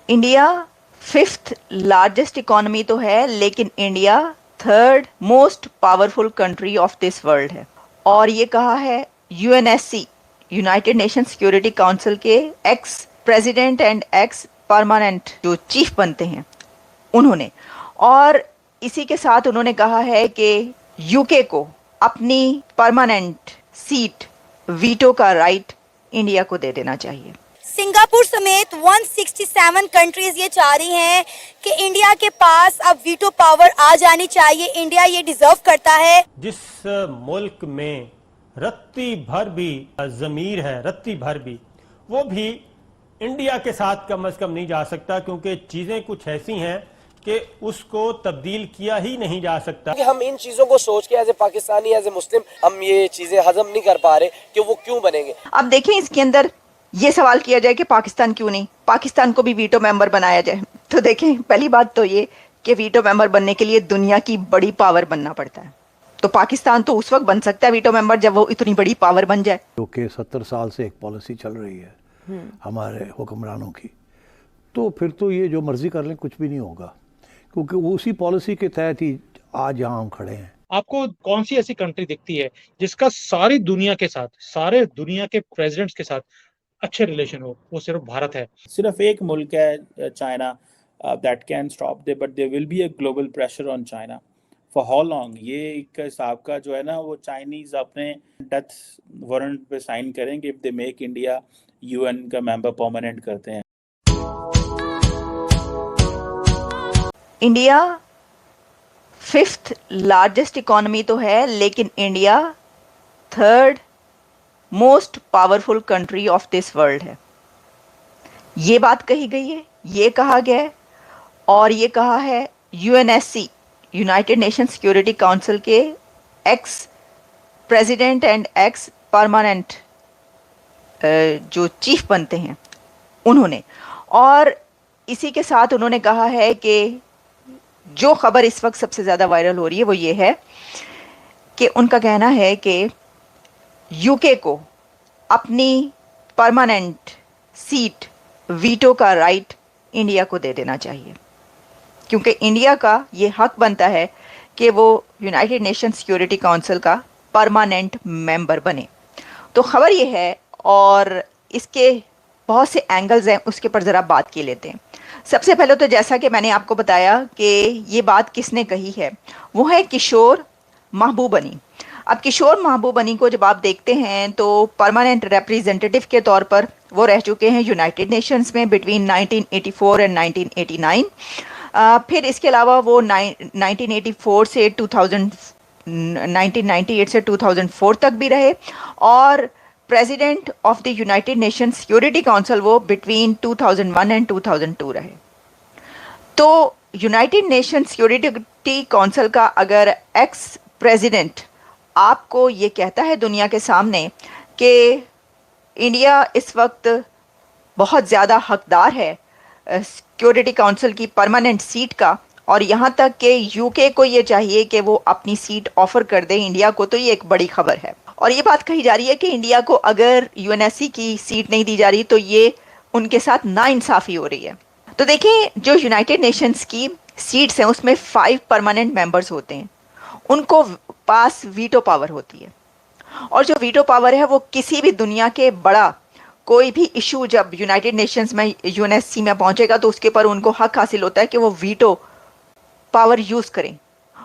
India fifth largest economy तो है, लेकिन India third most powerful country of this world है। और ये कहा है UNSC, united nation security council के ex president and ex permanent जो चीफ बनते हैं उन्होंने। और इसी के साथ उन्होंने कहा है कि यूके को अपनी परमानेंट सीट वीटो का राइट इंडिया को दे देना चाहिए। सिंगापुर समेत 167 कंट्रीज ये चाह रही हैं कि इंडिया के पास अब वीटो पावर आ जानी चाहिए, इंडिया ये डिजर्व करता है। जिस मुल्क में रत्ती भर भी ज़मीर है, रत्ती भर भी, वो भी इंडिया के साथ कम से कम नहीं जा सकता, क्योंकि चीज़ें कुछ ऐसी हैं कि उसको तब्दील किया ही नहीं जा सकता। कि हम इन चीज़ों को सोच के as a Pakistani, as a Muslim, हम ये चीज़ें हजम नहीं कर पा रहे कि वो क्यों बनेंगे। अब देखें, इसके अंदर ये सवाल किया जाए कि पाकिस्तान क्यों नहीं, पाकिस्तान को भी वीटो मेंबर बनाया जाए। तो देखें, पहली बात तो ये कि वीटो मेंबर बनने के लिए दुनिया की बड़ी पावर बनना पड़ता है। तो पाकिस्तान तो उस वक्त बन सकता है वीटो मेंबर जब वो इतनी बड़ी पावर बन जाए। जो कि 70 साल से एक पॉलिसी चल रही है हमारे हुक्मरानों की, तो फिर तो ये जो मर्जी कर लें कुछ भी नहीं होगा, क्योंकि उसी पॉलिसी के तहत ही आज यहाँ हम खड़े हैं। आपको कौन सी ऐसी कंट्री दिखती है जिसका सारी दुनिया के साथ, सारे दुनिया के प्रेसिडेंट्स के साथ अच्छे रिलेशन हो? वो सिर्फ भारत है। सिर्फ एक मुल्क है China that can stop they, but there will be a global pressure on China for how long. ये एक हिसाब का जो है ना, वो चाइनीज अपने डेथ वारंट पे साइन करेंगे if they make India UN का मेंबर परमानेंट करते हैं। इंडिया फिफ्थ लार्जेस्ट इकोनॉमी तो है, लेकिन India third most powerful country of this world है। ये बात कही गई है, ये कहा गया है। और ये कहा है UNSC, united nation security council के ex president and ex permanent जो चीफ बनते हैं उन्होंने। और इसी के साथ उन्होंने कहा है कि जो खबर इस वक्त सबसे ज़्यादा वायरल हो रही है वो ये है कि उनका कहना है कि यूके को अपनी परमानेंट सीट वीटो का राइट इंडिया को दे देना चाहिए, क्योंकि इंडिया का ये हक बनता है कि वो यूनाइटेड नेशन सिक्योरिटी काउंसिल का परमानेंट मेंबर बने। तो खबर ये है, और इसके बहुत से एंगल्स हैं, उसके पर ज़रा बात की लेते हैं। सबसे पहले तो जैसा कि मैंने आपको बताया कि ये बात किसने कही है, वो है किशोर महबूबनी। अब किशोर महबूबनी को जब आप देखते हैं तो परमानेंट रिप्रेजेंटेटिव के तौर पर वो रह चुके हैं यूनाइटेड नेशंस में बिटवीन 1984 एंड 1989। फिर इसके अलावा वो 1984 से 1998 से 2004 तक भी रहे, और president of the United nation security council वो बिटवीन 2001 एंड 2002 रहे। तो यूनाइटेड नेशन सिक्योरिटी काउंसिल का अगर एक्स प्रेसिडेंट आपको ये कहता है दुनिया के सामने कि इंडिया इस वक्त बहुत ज़्यादा हकदार है सिक्योरिटी काउंसिल की परमानेंट सीट का, और यहाँ तक कि यूके को ये चाहिए कि वो अपनी सीट ऑफर कर दे इंडिया को, तो ये एक बड़ी खबर है। और ये बात कही जा रही है कि इंडिया को अगर यूएनएससी की सीट नहीं दी जा रही तो ये उनके साथ नाइंसाफ़ी हो रही है। तो देखें, जो यूनाइटेड नेशंस की सीट्स हैं उसमें 5 परमानेंट मेंबर्स होते हैं, उनको पास वीटो पावर होती है। और जो वीटो पावर है वो किसी भी दुनिया के बड़ा कोई भी इशू जब यूनाइटेड नेशंस में यूएनएससी में पहुंचेगा तो उसके पर उनको हक हासिल होता है कि वो वीटो पावर यूज़ करें,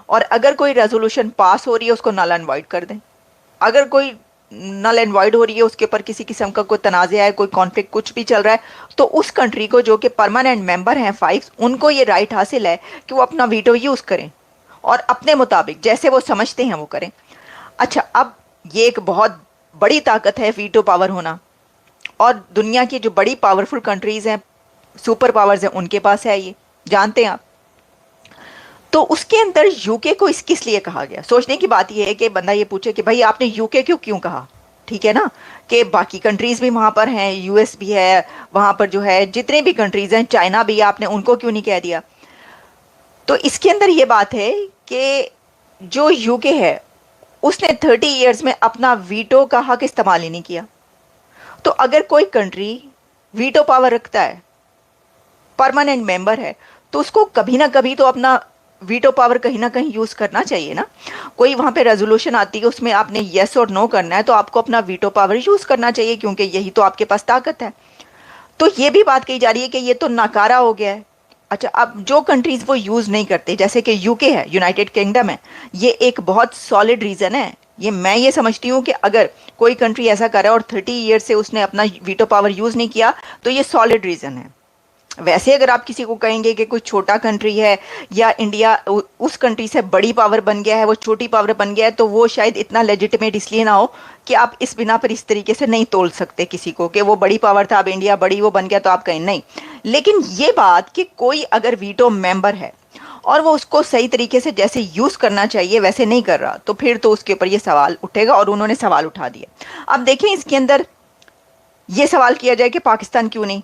और अगर कोई रेजोल्यूशन पास हो रही है उसको नल एंड वॉइड कर दें। अगर कोई नल एंड वॉइड हो रही है, उसके ऊपर किसी किस्म का कोई तनाज़ा है, कोई कॉन्फ्लिक्ट कुछ भी चल रहा है, तो उस कंट्री को जो कि परमानेंट मेंबर हैं 5, उनको ये राइट हासिल है कि वो अपना वीटो यूज़ करें और अपने मुताबिक जैसे वो समझते हैं वो करें। अच्छा, अब ये एक बहुत बड़ी ताकत है वीटो पावर होना, और दुनिया की जो बड़ी पावरफुल कंट्रीज़ हैं, सुपर पावर्स हैं, उनके पास है, ये जानते हैं आप। तो उसके अंदर यूके को किस लिए कहा गया? सोचने की बात यह है कि बंदा ये पूछे कि भाई आपने यूके क्यों कहा, ठीक है ना, कि बाकी कंट्रीज़ भी वहाँ पर हैं, यूएस भी है वहाँ पर, जो है जितने भी कंट्रीज़ हैं, चाइना भी है, आपने उनको क्यों नहीं कह दिया? तो इसके अंदर ये बात है कि जो यूके है उसने 30 ईयर्स में अपना वीटो का हक इस्तेमाल ही नहीं किया। तो अगर कोई कंट्री वीटो पावर रखता है परमानेंट मेंबर है तो उसको कभी ना कभी तो अपना वीटो पावर कहीं ना कहीं यूज करना चाहिए ना। कोई वहां पे रेजोल्यूशन आती है उसमें आपने यस और नो करना है तो आपको अपना वीटो पावर यूज करना चाहिए, क्योंकि यही तो आपके पास ताकत है। तो ये भी बात कही जा रही है कि ये तो नाकारा हो गया है। अच्छा, अब जो कंट्रीज वो यूज नहीं करते, जैसे कि यूके है, यूनाइटेड किंगडम है, ये एक बहुत सॉलिड रीजन है। ये मैं ये समझती हूँ कि अगर कोई कंट्री ऐसा कर रहा है और 30 ईयर से उसने अपना वीटो पावर यूज नहीं किया तो ये सॉलिड रीजन है। वैसे अगर आप किसी को कहेंगे कि कोई छोटा कंट्री है या इंडिया उस कंट्री से बड़ी पावर बन गया है, वो छोटी पावर बन गया है, तो वो शायद इतना लेजिटिमेट इसलिए ना हो कि आप इस बिना पर इस तरीके से नहीं तोल सकते किसी को कि वो बड़ी पावर था, अब इंडिया बड़ी वो बन गया तो आप कहें नहीं। लेकिन ये बात कि कोई अगर वीटो मेंबर है और वो उसको सही तरीके से जैसे यूज करना चाहिए वैसे नहीं कर रहा, तो फिर तो उसके ऊपर ये सवाल उठेगा, और उन्होंने सवाल उठा दिया। अब देखें इसके अंदर ये सवाल किया जाए कि पाकिस्तान क्यों नहीं,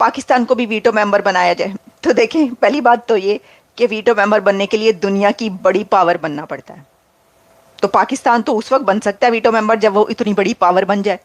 पाकिस्तान को भी वीटो मेंबर बनाया जाए। तो देखें, पहली बात तो ये कि वीटो मेंबर बनने के लिए दुनिया की बड़ी पावर बनना पड़ता है। तो पाकिस्तान तो उस वक्त बन सकता है वीटो मेंबर जब वो इतनी बड़ी पावर बन जाए।